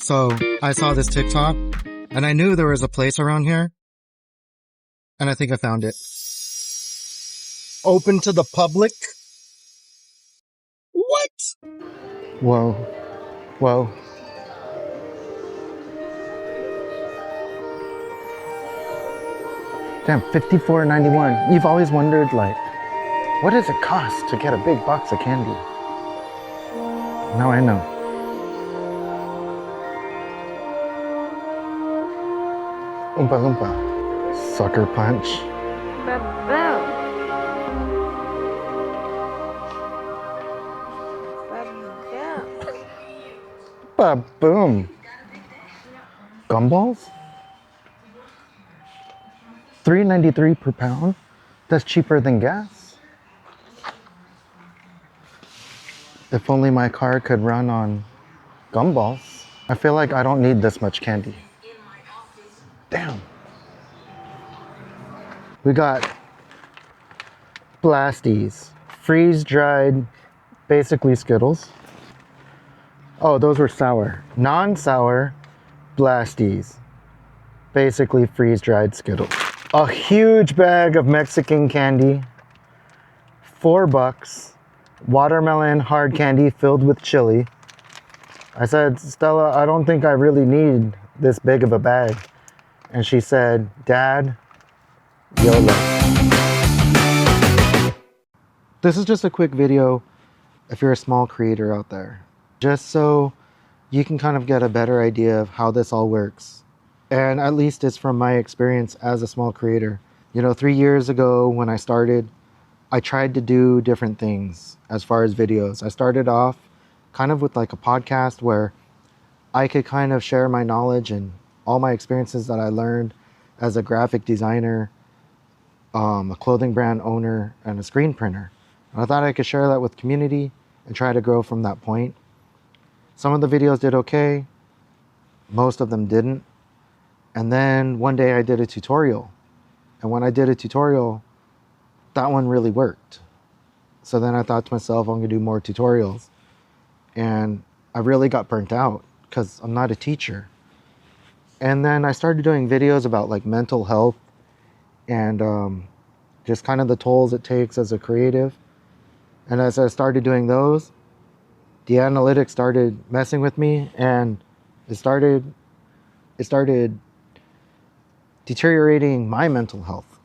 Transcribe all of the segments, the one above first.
So I saw this TikTok and I knew there was a place around here and I think I found it. Open to the public? What? Whoa. Whoa. Damn, $54.91. You've always wondered, like, what does it cost to get a big box of candy? Now I know. Oompa Loompa. Sucker Punch. Ba-boom. Ba-boom. Ba-boom. Gumballs? $3.93 per pound? That's cheaper than gas. If only my car could run on gumballs. I feel like I don't need this much candy. Damn. We got Blasties, freeze-dried, basically Skittles. Oh, those were sour. Non-sour Blasties, basically freeze-dried Skittles. A huge bag of Mexican candy, $4. Watermelon hard candy filled with chili. I said, Stella, I don't think I really need this big of a bag. And she said, Dad, YOLO. This is just a quick video if you're a small creator out there. Just so you can kind of get a better idea of how this all works. And at least it's from my experience as a small creator. You know, 3 years ago when I started, I tried to do different things as far as videos. I started off kind of with like a podcast where I could kind of share my knowledge and all my experiences that I learned as a graphic designer, a clothing brand owner, and a screen printer. And I thought I could share that with community and try to grow from that point. Some of the videos did okay. Most of them didn't. And then one day I did a tutorial. And when I did a tutorial, that one really worked. So then I thought to myself, I'm gonna do more tutorials. And I really got burnt out because I'm not a teacher. And then I started doing videos about like mental health and just kind of the tolls it takes as a creative. And as I started doing those, the analytics started messing with me and it started deteriorating my mental health.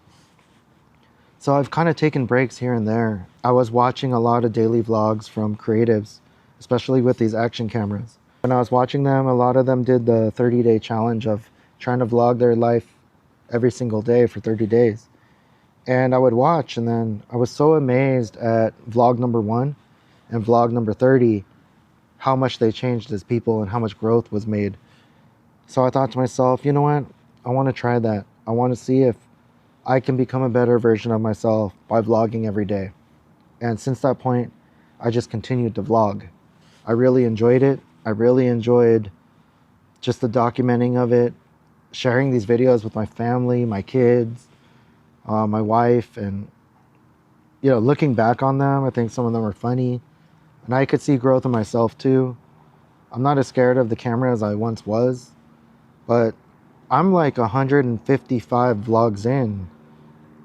So I've kind of taken breaks here and there. I was watching a lot of daily vlogs from creatives, especially with these action cameras. When I was watching them, a lot of them did the 30-day challenge of trying to vlog their life every single day for 30 days. And I would watch, and then I was so amazed at vlog number 1 and vlog number 30, how much they changed as people and how much growth was made. So I thought to myself, you know what? I want to try that. I want to see if I can become a better version of myself by vlogging every day. And since that point, I just continued to vlog. I really enjoyed it. I really enjoyed just the documenting of it, sharing these videos with my family, my kids, my wife, and you know, looking back on them, I think some of them are funny. And I could see growth in myself too. I'm not as scared of the camera as I once was, but I'm like 155 vlogs in.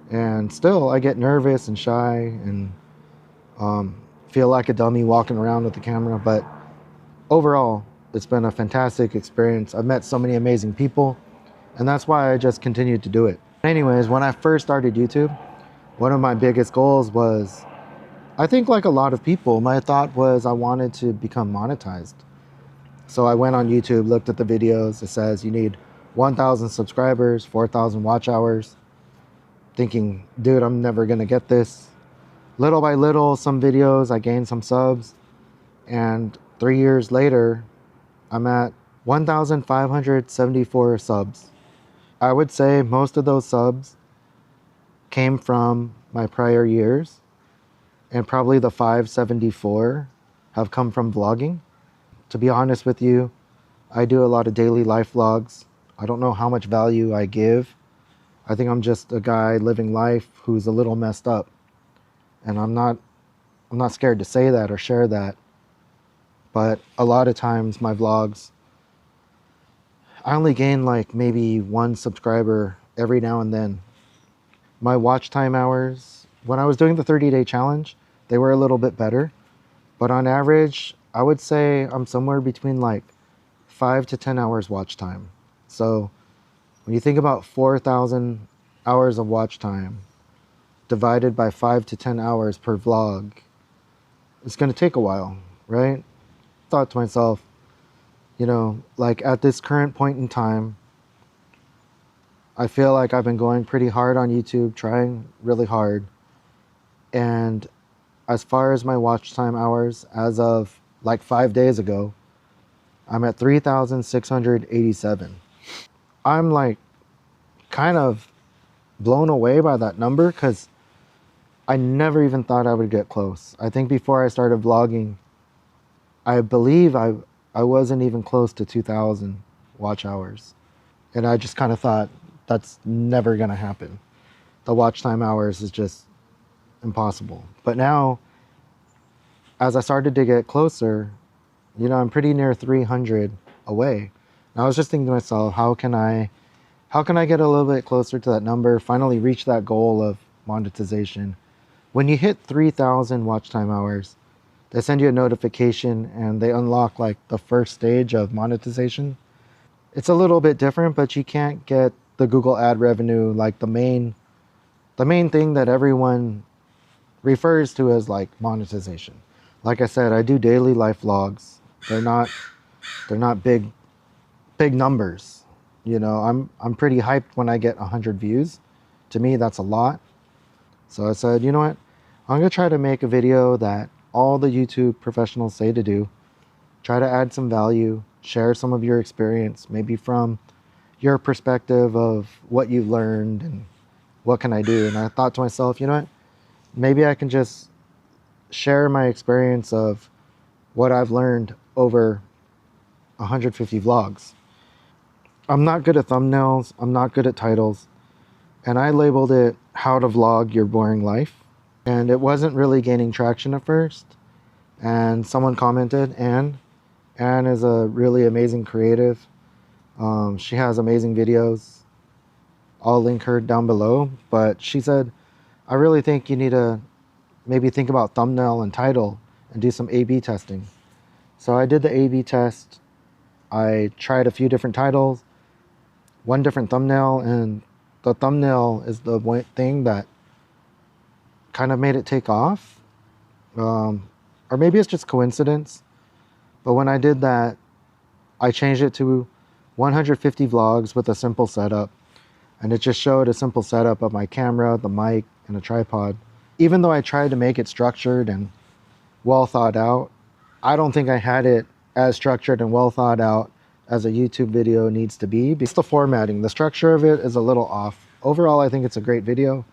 And still, I get nervous and shy and feel like a dummy walking around with the camera. But overall, it's been a fantastic experience. I've met so many amazing people, and that's why I just continued to do it. Anyways, when I first started YouTube, one of my biggest goals was, I think like a lot of people, my thought was I wanted to become monetized. So I went on YouTube, looked at the videos. It says you need 1,000 subscribers, 4,000 watch hours. Thinking, dude, I'm never gonna get this. Little by little, some videos, I gained some subs. And 3 years later, I'm at 1,574 subs. I would say most of those subs came from my prior years. And probably the 574 have come from vlogging. To be honest with you, I do a lot of daily life vlogs. I don't know how much value I give. I think I'm just a guy living life who's a little messed up. And I'm not scared to say that or share that. But a lot of times my vlogs I only gain like maybe one subscriber every now and then. My watch time hours, when I was doing the 30-day challenge, they were a little bit better. But on average, I would say I'm somewhere between like 5 to 10 hours watch time. So when you think about 4,000 hours of watch time divided by 5 to 10 hours per vlog, it's going to take a while, right? Thought to myself, you know, like at this current point in time, I feel like I've been going pretty hard on YouTube, trying really hard. And as far as my watch time hours, as of like 5 days ago, I'm at 3,687. I'm like kind of blown away by that number because I never even thought I would get close. I think before I started vlogging, I believe I wasn't even close to 2,000 watch hours. And I just kind of thought that's never going to happen. The watch time hours is just impossible. But now, as I started to get closer, you know, I'm pretty near 300 away. And I was just thinking to myself, how can I get a little bit closer to that number, finally reach that goal of monetization? When you hit 3,000 watch time hours, they send you a notification and they unlock like the first stage of monetization. It's a little bit different, but you can't get the Google ad revenue, like the main thing that everyone refers to as like monetization. Like I said, I do daily life vlogs. They're not big numbers. You know, I'm pretty hyped when I get 100 views. To me, that's a lot. So I said, you know what? I'm gonna try to make a video that all the YouTube professionals say to do. Try to add some value, share some of your experience, maybe from your perspective of what you've learned and what can I do. And I thought to myself, you know what? Maybe I can just share my experience of what I've learned over 150 vlogs. I'm not good at thumbnails. I'm not good at titles. And I labeled it How to Vlog Your Boring Life. And it wasn't really gaining traction at first. And someone commented, Anne is a really amazing creative. She has amazing videos. I'll link her down below. But she said, I really think you need to maybe think about thumbnail and title and do some A/B testing. So I did the A/B test. I tried a few different titles, one different thumbnail, and the thumbnail is the one thing that kind of made it take off. Or maybe it's just coincidence. But when I did that, I changed it to 150 vlogs with a simple setup. And it just showed a simple setup of my camera, the mic, and a tripod. Even though I tried to make it structured and well thought out, I don't think I had it as structured and well thought out as a YouTube video needs to be. It's the formatting. The structure of it is a little off. Overall, I think it's a great video.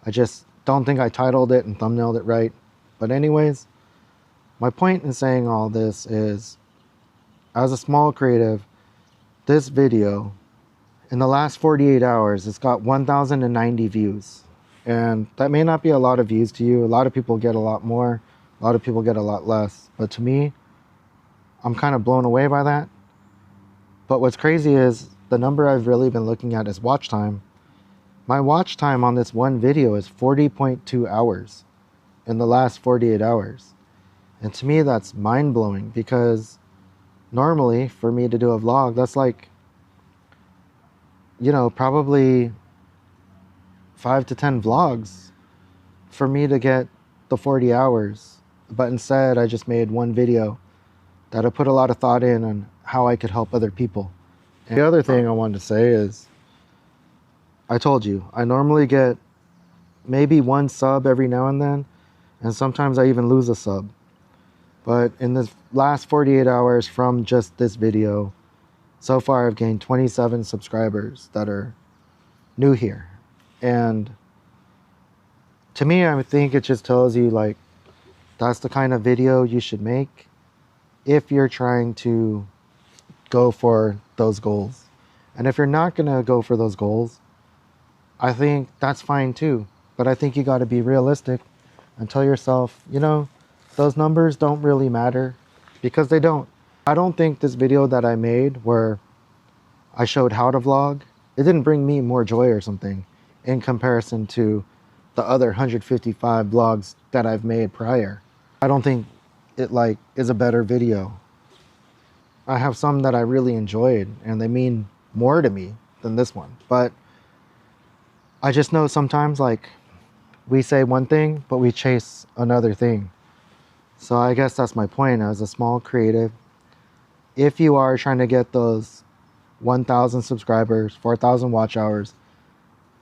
I just don't think I titled it and thumbnailed it right. But anyways, my point in saying all this is, as a small creative, this video, in the last 48 hours, it's got 1,090 views. And that may not be a lot of views to you. A lot of people get a lot more. A lot of people get a lot less. But to me, I'm kind of blown away by that. But what's crazy is the number I've really been looking at is watch time. My watch time on this one video is 40.2 hours in the last 48 hours. And to me, that's mind-blowing because normally for me to do a vlog, that's like, you know, probably 5 to 10 vlogs for me to get the 40 hours. But instead, I just made one video that I put a lot of thought in on how I could help other people. And the other thing I wanted to say is, I told you, I normally get maybe one sub every now and then, and sometimes I even lose a sub. But in this last 48 hours from just this video, so far I've gained 27 subscribers that are new here. And to me, I think it just tells you like, that's the kind of video you should make if you're trying to go for those goals. And if you're not gonna go for those goals, I think that's fine too. But I think you gotta be realistic and tell yourself, you know, those numbers don't really matter, because they don't. I don't think this video that I made where I showed how to vlog, it didn't bring me more joy or something in comparison to the other 155 vlogs that I've made prior. I don't think it like is a better video. I have some that I really enjoyed and they mean more to me than this one. But I just know sometimes like we say one thing, but we chase another thing. So I guess that's my point as a small creative. If you are trying to get those 1,000 subscribers, 4,000 watch hours,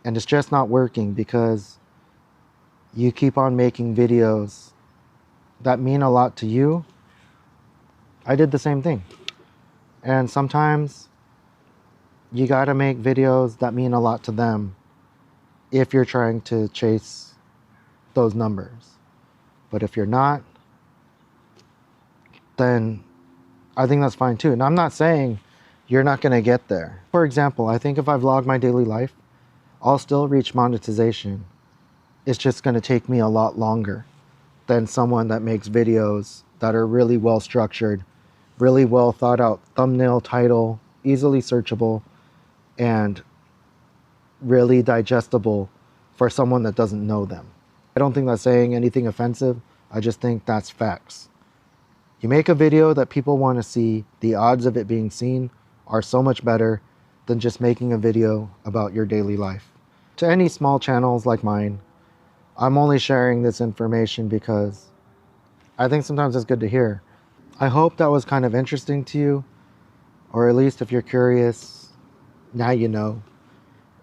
and it's just not working because you keep on making videos that mean a lot to you, I did the same thing. And sometimes you gotta make videos that mean a lot to them if you're trying to chase those numbers. But if you're not, then I think that's fine too. And I'm not saying you're not gonna get there. For example, I think if I vlog my daily life, I'll still reach monetization. It's just gonna take me a lot longer than someone that makes videos that are really well structured, really well thought out thumbnail, title, easily searchable, and really digestible for someone that doesn't know them. I don't think that's saying anything offensive. I just think that's facts. You make a video that people want to see, the odds of it being seen are so much better than just making a video about your daily life. To any small channels like mine, I'm only sharing this information because I think sometimes it's good to hear. I hope that was kind of interesting to you, or at least if you're curious, now you know.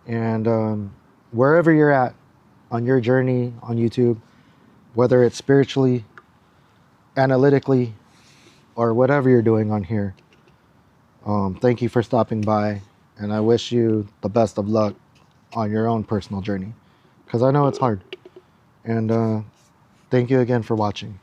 And wherever you're at on your journey on YouTube, whether it's spiritually, analytically, or whatever you're doing on here, thank you for stopping by, and I wish you the best of luck on your own personal journey, because I know it's hard. And thank you again for watching.